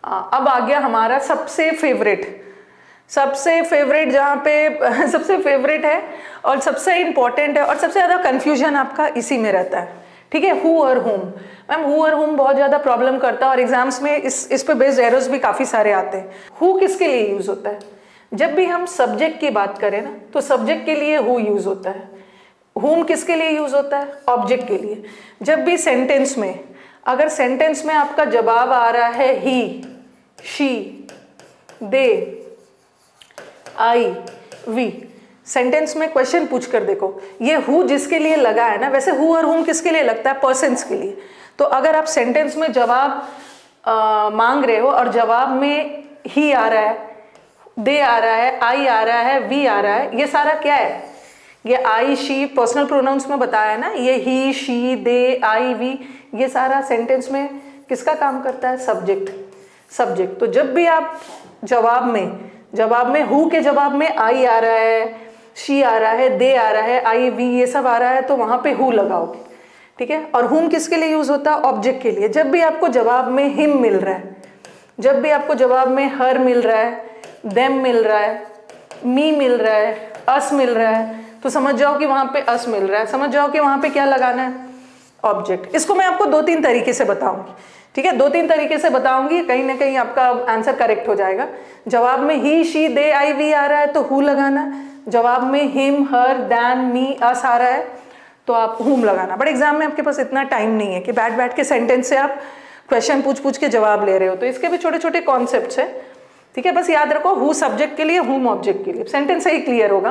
अब आ गया हमारा सबसे फेवरेट जहाँ पे सबसे फेवरेट है और सबसे इंपॉर्टेंट है और सबसे ज़्यादा कंफ्यूजन आपका इसी में रहता है, ठीक है, हु और हुम। मैम हु और हुम बहुत ज़्यादा प्रॉब्लम करता है और एग्जाम्स में इस पे बेस्ड एरर्स भी काफ़ी सारे आते हैं। हु किसके लिए यूज़ होता है? जब भी हम सब्जेक्ट की बात करें ना तो सब्जेक्ट के लिए हु यूज़ होता है। हुम किसके लिए यूज़ होता है? ऑब्जेक्ट के लिए। जब भी सेंटेंस में, अगर सेंटेंस में आपका जवाब आ रहा है he, she, they, I, we, sentence में क्वेश्चन पूछ कर देखो, ये हु जिसके लिए लगा है ना, वैसे हु और हुम किसके लिए लगता है? पर्सन्स के लिए। तो अगर आप सेंटेंस में जवाब मांग रहे हो और जवाब में ही आ रहा है, दे आ रहा है, आई आ रहा है, वी आ रहा है, ये सारा क्या है? ये आई, शी, पर्सनल प्रोनाउंस में बताया है ना, ये ही, शी, दे, आई, वी, ये सारा सेंटेंस में किसका काम करता है? सब्जेक्ट। तो जब भी आप जवाब में हु के जवाब में आई आ रहा है, शी आ रहा है, दे आ रहा है, आई, वी, ये सब आ रहा है, तो वहां पे हु लगाओगे, ठीक है। और हुम किसके लिए यूज होता है? ऑब्जेक्ट के लिए। जब भी आपको जवाब में हिम मिल रहा है, जब भी आपको जवाब में हर मिल रहा है, देम मिल रहा है, मी मिल रहा है, अस मिल रहा है, तो समझ जाओ कि वहां पे अस मिल रहा है, समझ जाओ कि वहां पे क्या लगाना है? ऑब्जेक्ट। इसको मैं आपको 2-3 तरीके से बताऊंगी, ठीक है, 2-3 तरीके से बताऊंगी, कहीं ना कहीं आपका आंसर करेक्ट हो जाएगा। जवाब में ही, शी, दे, आई, वी आ रहा है तो हु लगाना, जवाब में हिम, हर, दैन, मी, अस आ रहा है तो आप हुम लगाना। बट एग्जाम में आपके पास इतना टाइम नहीं है कि बैठ के सेंटेंस से आप क्वेश्चन पूछ के जवाब ले रहे हो, तो इसके भी छोटे छोटे कॉन्सेप्ट्स है, ठीक है। बस याद रखो हु सब्जेक्ट के लिए, हुम ऑब्जेक्ट के लिए, सेंटेंस से ही क्लियर होगा।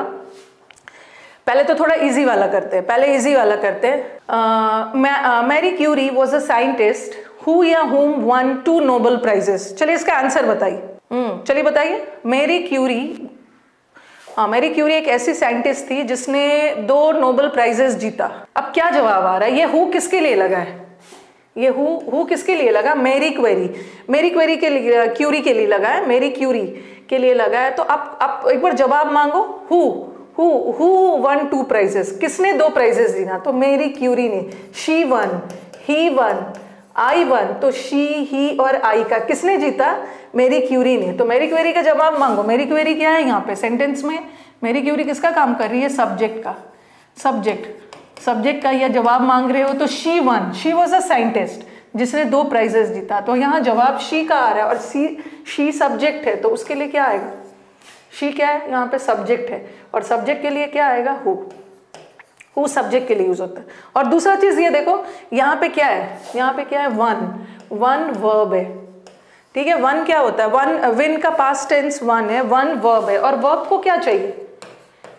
पहले तो थोड़ा इजी वाला करते हैं, Marie Curie was a scientist who या हुम वन 2 नोबेल प्राइजेस। चलिए इसका आंसर बताइए, चलिए बताइए। मैरी क्यूरी एक ऐसी साइंटिस्ट थी जिसने 2 नोबेल प्राइजेस जीता। अब क्या जवाब आ रहा है? ये हु किसके लिए लगा है? ये हु किसके लिए लगा? मैरी क्वेरी के लिए, क्यूरी के लिए लगा है, मैरी क्यूरी के लिए लगा है। तो आप एक बार जवाब मांगो, हु वन 2 प्राइजेस, किसने 2 प्राइजेस जीना? तो मैरी क्यूरी ने। She one, he one, I one, तो शी, ही और आई का किसने जीता? मैरी क्यूरी ने। तो मैरी क्वेरी का जवाब मांगो। मैरी क्वेरी क्या है यहाँ पे सेंटेंस में? मैरी क्यूरी किसका काम कर रही है? सब्जेक्ट का या जवाब मांग रहे हो तो she one, she was a scientist जिसने 2 प्राइजेस जीता, तो यहाँ जवाब शी का आ रहा है और शी सब्जेक्ट है, तो उसके लिए क्या आएगा? शी क्या है? यहाँ पे सब्जेक्ट है और सब्जेक्ट के लिए क्या आएगा? हु सब्जेक्ट के लिए यूज होता है। और दूसरा चीज ये देखो, यहाँ पे क्या है? यहाँ पे क्या है? वन वर्ब है, ठीक है। वन क्या होता है? विन का पास्ट टेंस वन है, वन वर्ब है। और वर्ब को क्या चाहिए?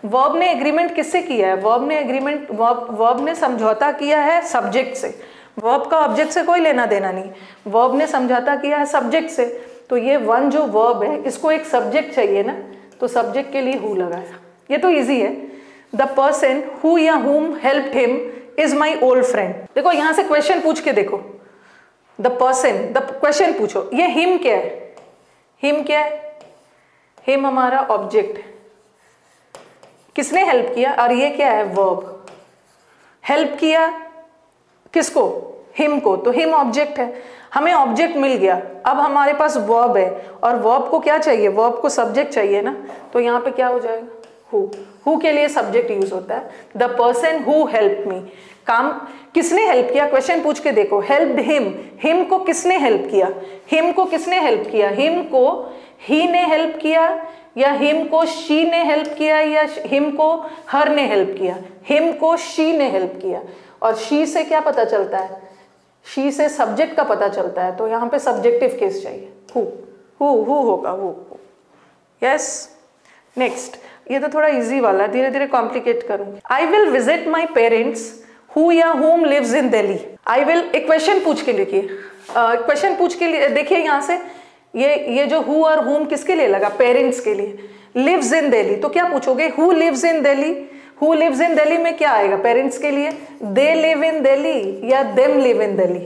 वर्ब ने एग्रीमेंट किससे किया है? वर्ब ने समझौता किया है सब्जेक्ट से। वर्ब का ऑब्जेक्ट से कोई लेना देना नहीं, वर्ब ने समझौता किया है सब्जेक्ट से। तो ये वन जो वर्ब है, इसको एक सब्जेक्ट चाहिए ना, तो सब्जेक्ट के लिए हु लगाया। ये तो इजी है। द पर्सन हु या हुम helped him is my old friend. देखो यहां से क्वेश्चन पूछ के देखो, द क्वेश्चन पूछो, ये हिम क्या है? हिम हमारा ऑब्जेक्ट है, किसने हेल्प किया? और ये क्या है? वर्ब। हेल्प किया किसको? हिम को, तो हिम ऑब्जेक्ट है। हमें ऑब्जेक्ट मिल गया, अब हमारे पास वर्ब है और वर्ब को क्या चाहिए? वर्ब को सब्जेक्ट चाहिए ना, तो यहाँ पे क्या हो जाएगा? हु के लिए सब्जेक्ट यूज होता है। The person who help me, काम किसने हेल्प किया? क्वेश्चन पूछ के देखो, हेल्प्ड हिम को किसने हेल्प किया? हिम को ही ने हेल्प किया या हिम को शी ने हेल्प किया या हिम को हर ने हेल्प किया? हिम को शी ने हेल्प किया। और शी से क्या पता चलता है? शी से सब्जेक्ट का पता चलता है, तो यहाँ पे सब्जेक्टिव केस चाहिए, हु होगा, हु। यस, नेक्स्ट, ये तो थोड़ा इजी वाला, धीरे धीरे कॉम्प्लिकेट करूंगी। I will visit my parents who या whom lives in Delhi. I will, एक क्वेश्चन पूछ के लिखिए, क्वेश्चन पूछ के लिए देखिए यहाँ से, ये जो हु और हुम किसके लिए लगा? पेरेंट्स के लिए। लिव्स इन दिल्ली, तो क्या पूछोगे? Who lives in Delhi. Who lives in Delhi में क्या आएगा? पेरेंट्स के लिए। दे लिव इन दिल्ली या देम लिव इन दिल्ली,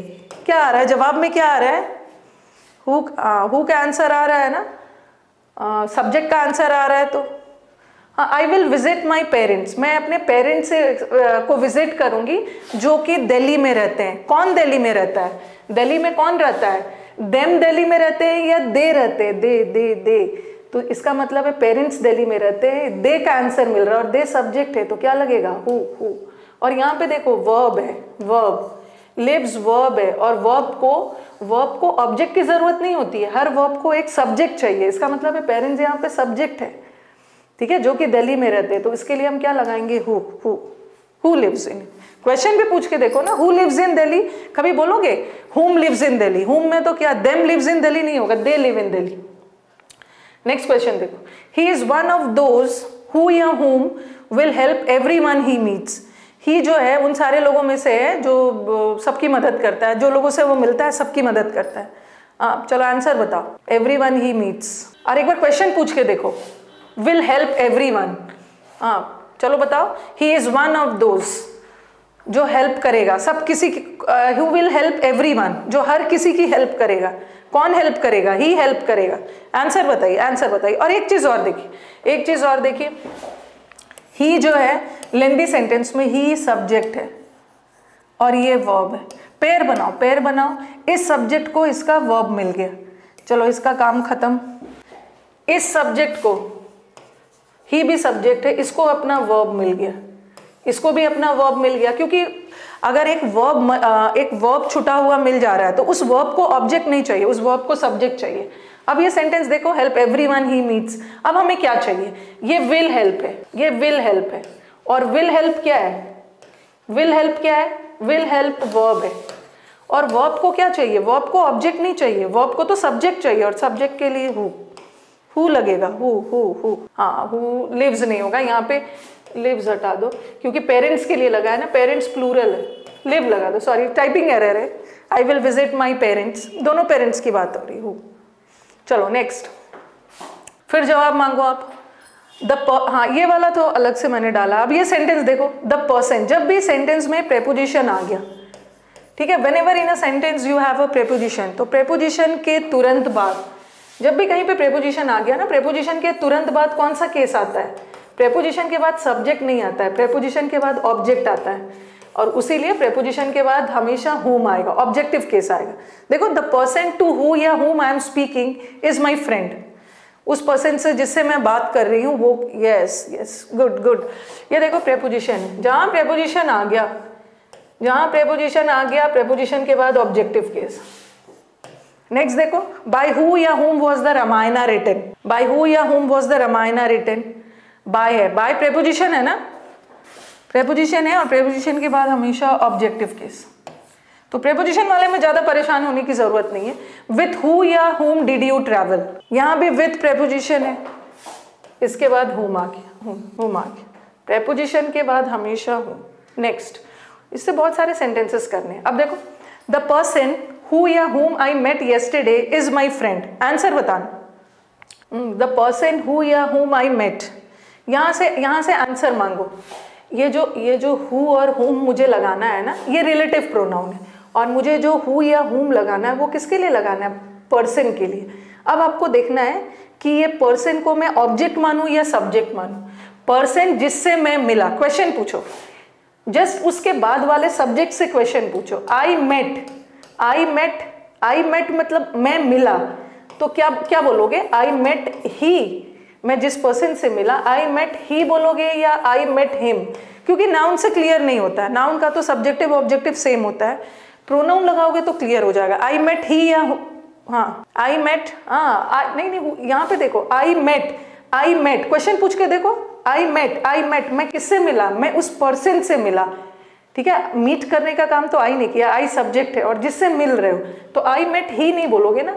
क्या आ रहा है जवाब में? क्या आ रहा है? हु का आंसर आ रहा है ना, सब्जेक्ट का आंसर आ रहा है। तो हाँ, आई विल विजिट माई पेरेंट्स, मैं अपने पेरेंट्स को विजिट करूंगी जो कि दिल्ली में रहते हैं। कौन दिल्ली में रहता है? दिल्ली में कौन रहता है? देम दिल्ली में रहते हैं या दे रहते हैं, दे, तो इसका मतलब है पेरेंट्स दिल्ली में रहते हैं, दे का आंसर मिल रहा है और दे सब्जेक्ट है तो क्या लगेगा, हु। और यहाँ पे देखो वर्ब है, वर्ब लिव्स वर्ब है, और वर्ब को ऑब्जेक्ट की जरूरत नहीं होती है, हर वर्ब को एक सब्जेक्ट चाहिए, इसका मतलब है पेरेंट्स यहाँ पे सब्जेक्ट है, ठीक है, जो कि दिल्ली में रहते हैं, तो इसके लिए हम क्या लगाएंगे, हु लिव्स इन। क्वेश्चन भी पूछ के देखो ना, हु लिव्स इन दिल्ली, कभी बोलोगे हुम लिव्स इन दिल्ली, हुम में तो क्या देम लिव्स इन दिल्ली नहीं होगा, they live in Delhi. Next question देखो, he is one of those who या whom will help everyone he meets. He जो है उन सारे लोगों में से है जो सबकी मदद करता है, जो लोगों से वो मिलता है सबकी मदद करता है। चलो आंसर बताओ, एवरीवन ही मीट्स। और एक बार क्वेश्चन पूछ के देखो, विल हेल्प एवरीवन, चलो बताओ, ही इज वन ऑफ दोज जो हेल्प करेगा, सब किसी की, हु विल हेल्प एवरीवन, जो हर किसी की हेल्प करेगा, कौन हेल्प करेगा, ही हेल्प करेगा। आंसर बताइए, आंसर बताइए। और एक चीज और देखिए, ही जो है लेंदी सेंटेंस में ही सब्जेक्ट है और ये वर्ब है, पेयर बनाओ, इस सब्जेक्ट को इसका वर्ब मिल गया, चलो इसका काम खत्म। इस सब्जेक्ट को, ही भी सब्जेक्ट है, इसको अपना वर्ब मिल गया, इसको भी अपना वर्ब मिल गया, क्योंकि अगर एक वर्ब छुटा हुआ मिल जा रहा है तो उस वर्ब को ऑब्जेक्ट नहीं चाहिए, उस वर्ब को सब्जेक्ट चाहिए। अब ये सेंटेंस देखो, हेल्प एवरीवन ही मीट्स, अब हमें क्या चाहिए, ये विल हेल्प है, ये विल हेल्प है, और विल हेल्प क्या है, विल हेल्प वर्ब है, और वर्ब को क्या चाहिए, वर्ब को ऑब्जेक्ट नहीं चाहिए, वर्ब को तो सब्जेक्ट चाहिए, और सब्जेक्ट के लिए हु लगेगा, हु। हाँ, हु लिव्स नहीं होगा, यहाँ पे लिव्स हटा दो क्योंकि पेरेंट्स के लिए लगा है ना, पेरेंट्स प्लूरल है, लिव लगा दो, सॉरी टाइपिंग एरर है, आई विल विजिट माई पेरेंट्स, दोनों पेरेंट्स की बात हो रही है, हु। चलो नेक्स्ट, फिर जवाब मांगो आप। हाँ, ये वाला तो अलग से मैंने डाला। अब ये सेंटेंस देखो, द पर्सन, जब भी सेंटेंस में प्रेपोजिशन आ गया, ठीक है, whenever in a sentence you have a preposition, तो प्रेपोजिशन के तुरंत बाद, जब भी कहीं पे प्रेपोजिशन आ गया ना, प्रेपोजिशन के तुरंत बाद कौन सा केस आता है, प्रेपोजिशन के बाद सब्जेक्ट नहीं आता है, प्रेपोजिशन के बाद ऑब्जेक्ट आता है, और उसीलिए प्रेपोजिशन के बाद हमेशा हुम आएगा, ऑब्जेक्टिव केस आएगा। देखो, द पर्सन टू हु या whom I am speaking is my friend, उस पर्सन से जिससे मैं बात कर रही हूँ वो, यस, गुड। ये देखो प्रेपोजिशन, जहाँ प्रेपोजिशन आ गया, प्रेपोजिशन के बाद ऑब्जेक्टिव केस। नेक्स्ट देखो, बाय हु या whom was the Ramayana written, by who या whom was the Ramayana written, by है, बाय प्रेपोजिशन है ना, प्रेपोजिशन है, और प्रेपोजिशन के बाद हमेशा ऑब्जेक्टिव केस, तो प्रेपोजिशन वाले में ज्यादा परेशान होने की जरूरत नहीं है। विथ हु या हुम डिड यू ट्रैवल, यहाँ भी विथ प्रेपोजिशन है, इसके बाद हुम आ गया, प्रेपोजिशन के बाद हमेशा हुम। नेक्स्ट, इससे बहुत सारे सेंटेंसेस करने हैं। अब देखो, द पर्सन हु या whom I met yesterday is my friend, answer बताना। द पर्सन हु या हुम आई मेट, यहाँ से आंसर मांगो। ये जो हु और हुम मुझे लगाना है ना, ये रिलेटिव प्रोनाउन है, और मुझे जो हु या हुम लगाना है वो किसके लिए लगाना है, पर्सन के लिए। अब आपको देखना है कि ये पर्सन को मैं ऑब्जेक्ट मानूं या सब्जेक्ट मानूं। पर्सन जिससे मैं मिला, क्वेश्चन पूछो, जस्ट उसके बाद वाले सब्जेक्ट से क्वेश्चन पूछो। आई मेट मतलब मैं मिला, तो क्या बोलोगे, आई मेट ही, मैं जिस पर्सन से मिला, आई मेट ही बोलोगे या आई मेट हिम, क्योंकि नाउन से क्लियर नहीं होता है, नाउन का तो सब्जेक्टिव ऑब्जेक्टिव सेम होता है, प्रोनाउन लगाओगे तो क्लियर हो जाएगा। आई मेट ही या आई मेट, नहीं, यहाँ पे देखो, आई मेट, क्वेश्चन पूछ के देखो, आई मेट, मैं किससे मिला, मैं उस पर्सन से मिला, ठीक है, मीट करने का काम तो आई नहीं किया, आई सब्जेक्ट है, और जिससे मिल रहे हो तो आई मेट ही नहीं बोलोगे ना,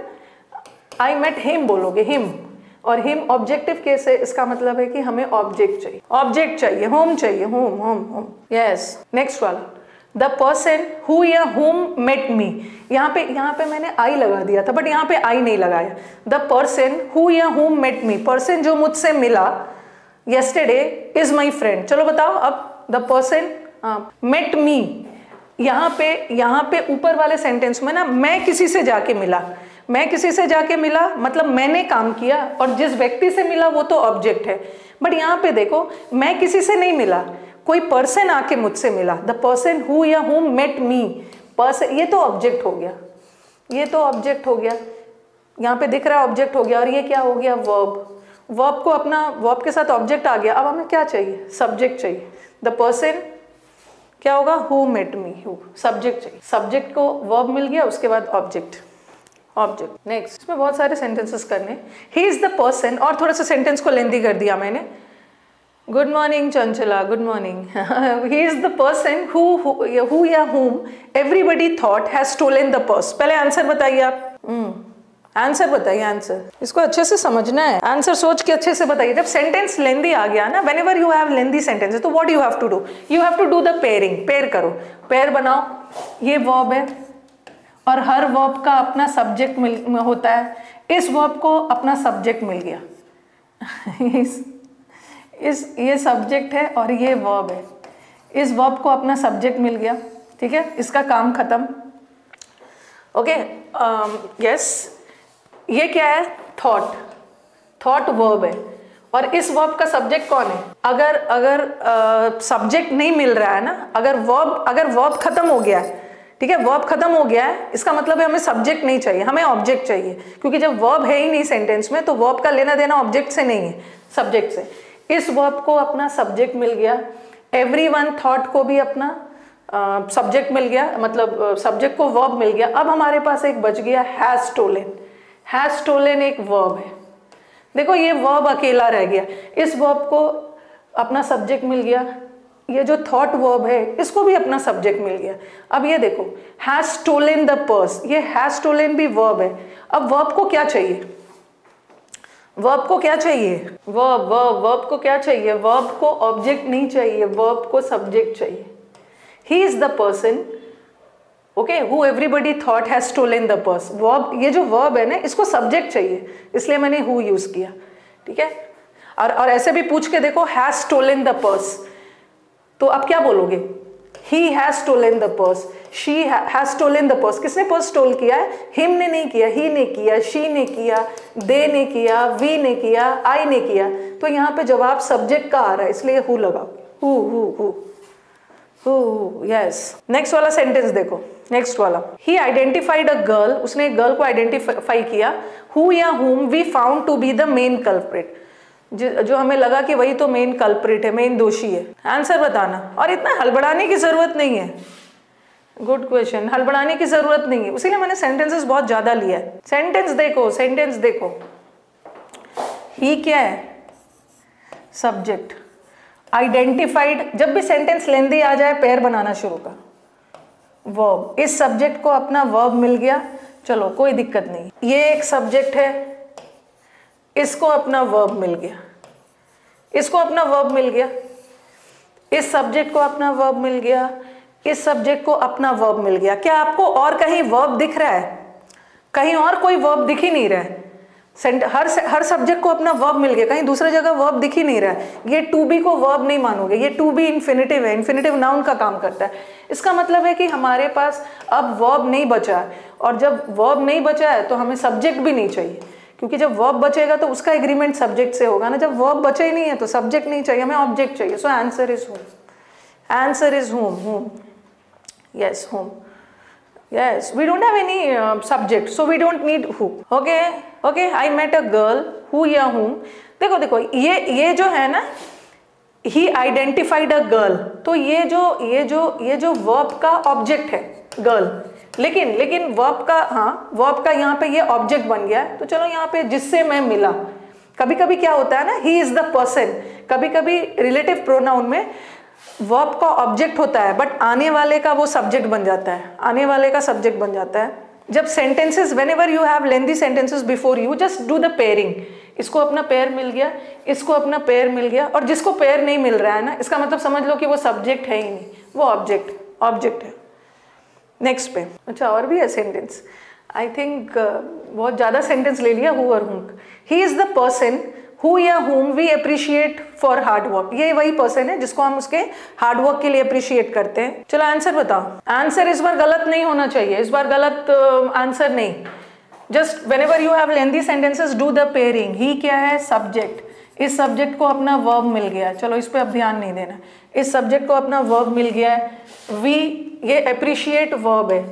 आई मेट हिम बोलोगे, हिम, और हिम ऑब्जेक्टिव केस है, इसका मतलब है कि हमें ऑब्जेक्ट चाहिए, होम चाहिए, होम। यस, नेक्स्ट वाला, द पर्सन हु या हुम मेट मी, यहाँ पे मैंने आई लगा दिया था, बट यहाँ पे आई नहीं लगाया। द पर्सन हु या हुम मेट मी, पर्सन जो मुझसे मिला येस्टरडे इज माई फ्रेंड। चलो बताओ अब, द पर्सन मेट मी, यहाँ पे ऊपर वाले सेंटेंस में ना, मैं किसी से जाके मिला मतलब मैंने काम किया, और जिस व्यक्ति से मिला वो तो ऑब्जेक्ट है, बट यहाँ पे देखो, मैं किसी से नहीं मिला, कोई पर्सन आके मुझसे मिला, द पर्सन हु या हुम मेट मी, पर्सन, ये तो ऑब्जेक्ट हो गया, ये तो ऑब्जेक्ट हो गया, यहाँ पे दिख रहा है ऑब्जेक्ट हो गया, और ये क्या हो गया, वर्ब। वर्ब को अपना, वर्ब के साथ ऑब्जेक्ट आ गया। अब हमें क्या चाहिए, सब्जेक्ट चाहिए। द पर्सन क्या होगा, who met me, who, subject चाहिए। सब्जेक्ट को वर्ब मिल गया, उसके बाद ऑब्जेक्ट, ऑब्जेक्ट। नेक्स्ट, इसमें बहुत सारे सेंटेंसेस करने। ही इज द पर्सन, और थोड़ा सा सेंटेंस को लेंदी कर दिया मैंने। Good morning Chanchala, good morning. He is the person who या whom everybody thought has stolen the purse। पहले आंसर बताइए आप। आंसर बताइए, आंसर। इसको अच्छे से समझना है, आंसर सोच के अच्छे से बताइए। जब सेंटेंस लेंदी आ गया ना, whenever you have lengthy sentence, तो what you have to do, you have to do the pairing. Pair करो, पेयर बनाओ। ये वर्ब है और हर वर्ब का अपना सब्जेक्ट होता है। इस वर्ब को अपना सब्जेक्ट मिल गया। ये सब्जेक्ट है और ये वर्ब है। इस वर्ब को अपना सब्जेक्ट मिल गया, ठीक है, इसका काम खत्म। Okay, yes. ये क्या है, थॉट। थॉट वर्ब है और इस वर्ब का सब्जेक्ट कौन है। अगर सब्जेक्ट नहीं मिल रहा है ना, अगर वर्ब खत्म हो गया है, ठीक है, वर्ब खत्म हो गया है, इसका मतलब है हमें सब्जेक्ट नहीं चाहिए, हमें ऑब्जेक्ट चाहिए। क्योंकि जब वर्ब है ही नहीं सेंटेंस में, तो वर्ब का लेना देना ऑब्जेक्ट से नहीं है, सब्जेक्ट से। इस वर्ब को अपना सब्जेक्ट मिल गया। एवरीवन थॉट को भी अपना सब्जेक्ट मिल गया, मतलब सब्जेक्ट को वर्ब मिल गया। अब हमारे पास एक बच गया, हैज स्टोलन। हैज स्टोलन एक वर्ब है। देखो ये वर्ब अकेला रह गया, इस वर्ब को अपना सब्जेक्ट मिल गया। ये जो थॉट वर्ब है, इसको भी अपना सब्जेक्ट मिल गया। अब ये देखो, हैज स्टोलन द पर्स, ये हैज स्टोलन भी वर्ब है। अब वर्ब को क्या चाहिए, वर्ब को क्या चाहिए, वर्ब को क्या चाहिए, वर्ब को ऑब्जेक्ट नहीं चाहिए, वर्ब को सब्जेक्ट चाहिए। He is the person, okay, who everybody thought has stolen the purse. Verb, ये जो वर्ब है ना, इसको सब्जेक्ट चाहिए, इसलिए मैंने हु यूज किया, ठीक है। और ऐसे भी पूछ के देखो, हैज स्टोलन द पर्स, तो आप क्या बोलोगे, he has stolen the purse, she has stolen the purse. किसने पर्स स्टोल किया है, हिम ने नहीं किया, ही ने किया, शी ने किया, दे ने किया, वी ने किया, आई ने किया। तो यहाँ पे जवाब सब्जेक्ट का आ रहा है, इसलिए हु लगाओ, हु। यस। नेक्स्ट वाला सेंटेंस देखो, नेक्स्ट वाला, ही आइडेंटिफाइड अ गर्ल, उसने एक गर्ल को आइडेंटिफाई किया। हु या whom we found to be the main culprit, जो हमें लगा कि वही तो मेन कल्प्रिट है, मेन दोषी है। आंसर बताना, और इतना हड़बड़ाने की जरूरत नहीं है। गुड क्वेश्चन, हड़बड़ाने की जरूरत नहीं है, उसीलिए मैंने सेंटेंसेस बहुत ज्यादा लिया है। सेंटेंस देखो, सेंटेंस देखो, ही क्या है, सब्जेक्ट। आइडेंटिफाइड, जब भी सेंटेंस लेंदी आ जाए, पेयर बनाना शुरू कर। वर्ब, इस सब्जेक्ट को अपना वर्ब मिल गया, चलो कोई दिक्कत नहीं। ये एक सब्जेक्ट है, इसको अपना वर्ब मिल गया, इसको अपना वर्ब मिल गया। इस सब्जेक्ट को अपना वर्ब मिल गया, इस सब्जेक्ट को अपना वर्ब मिल गया। क्या आपको और कहीं वर्ब दिख रहा है, कहीं और कोई वर्ब दिख ही नहीं रहा है। हर सब्जेक्ट को अपना वर्ब मिल गया, कहीं दूसरी जगह वर्ब दिख ही नहीं रहा है। ये टू बी को वर्ब नहीं मानोगे, ये टू बी इन्फिनिटिव है, इन्फिनिटिव नाउन का काम करता है। इसका मतलब है कि हमारे पास अब वर्ब नहीं बचा है, और जब वर्ब नहीं बचा है तो हमें सब्जेक्ट भी नहीं चाहिए, क्योंकि जब वर्ब बचेगा तो उसका एग्रीमेंट सब्जेक्ट से होगा ना। जब वर्ब बचे ही नहीं है तो सब्जेक्ट नहीं चाहिए, हमें ऑब्जेक्ट चाहिए। So answer is home, answer is home, yes, home. Yes, we don't have any subject, so we don't need who. Okay, I met a girl, who या whom। देखो ये जो है ना, he identified a girl, तो ये जो verb का object है girl, लेकिन verb का, हाँ, verb का यहाँ पे ये object बन गया है। तो चलो यहाँ पे जिससे मैं मिला, कभी कभी क्या होता है ना, he is the person, कभी कभी relative pronoun में वर्ब का ऑब्जेक्ट होता है, बट आने वाले का वो सब्जेक्ट बन जाता है, आने वाले का सब्जेक्ट बन जाता है। जब sentences, whenever you have lengthy sentences before you, just do the pairing. इसको अपना पेयर मिल गया, इसको अपना पेयर मिल गया, और जिसको पेयर नहीं मिल रहा है ना, इसका मतलब समझ लो कि वो सब्जेक्ट है ही नहीं, वो ऑब्जेक्ट है। नेक्स्ट पे, अच्छा और भी है सेंटेंस, आई थिंक बहुत ज़्यादा सेंटेंस ले लिया। हु और whom, he is the person who या whom we appreciate for hard work. ये वही पर्सन है जिसको हम उसके हार्ड वर्क के लिए अप्रिशिएट करते हैं। चलो आंसर बताओ। आंसर इस बार गलत नहीं होना चाहिए, इस बार गलत आंसर नहीं। Just whenever you have lengthy sentences do the pairing. He क्या है, सब्जेक्ट, इस सब्जेक्ट को अपना वर्ब मिल गया, चलो इस पर अब ध्यान नहीं देना। इस सब्जेक्ट को अपना वर्ब मिल गया है। वी, ये अप्रिशिएट वर्ब है,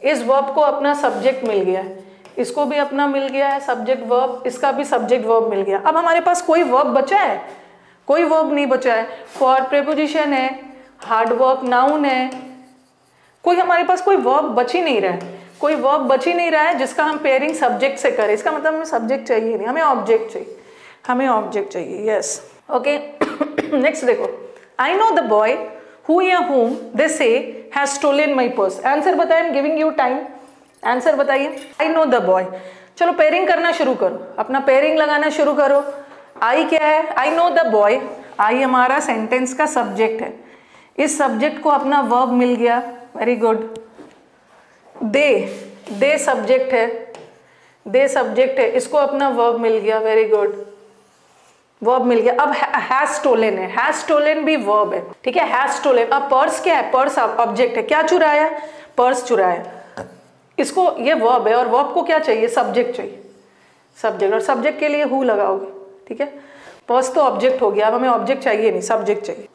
इस वर्ब को अपना सब्जेक्ट मिल गया है, इसको भी अपना मिल गया है सब्जेक्ट वर्ब, इसका भी सब्जेक्ट वर्ब मिल गया। अब हमारे पास कोई वर्ब बचा है? कोई वर्ब नहीं बचा है। फॉर प्रेपोजिशन है, हार्ड वर्क नाउन है, कोई हमारे पास कोई वर्ब बच ही नहीं रहा है, कोई वर्ब बच ही नहीं रहा है जिसका हम पेयरिंग सब्जेक्ट से करें। इसका मतलब हमें सब्जेक्ट चाहिए नहीं, हमें ऑब्जेक्ट चाहिए, हमें ऑब्जेक्ट चाहिए। Yes, okay. नेक्स्ट देखो, I know the boy who या whom they say has stolen my purse। Answer बताइए, I am giving you time, answer बताइए। आई नो द बॉय, चलो पेयरिंग करना शुरू करो, अपना पेयरिंग लगाना शुरू करो। आई क्या है? आई नो द बॉय, आई हमारा सेंटेंस का सब्जेक्ट है, इस सब्जेक्ट को अपना वर्ब मिल गया, वेरी गुड। दे सब्जेक्ट है, दे सब्जेक्ट है, इसको अपना वर्ब मिल गया, वेरी गुड, वर्ब मिल गया। अब हैज स्टोलन है, हैज स्टोलन भी वर्ब है, ठीक है, हैज स्टोलन। अब पर्स क्या है? पर्स ऑब्जेक्ट है, क्या चुराया? पर्स चुराया, इसको ये वर्ब है और वर्ब को क्या चाहिए? सब्जेक्ट चाहिए, सब्जेक्ट, और सब्जेक्ट के लिए हु लगाओगे, ठीक है। पर्स तो ऑब्जेक्ट हो गया, अब हमें ऑब्जेक्ट चाहिए नहीं, सब्जेक्ट चाहिए।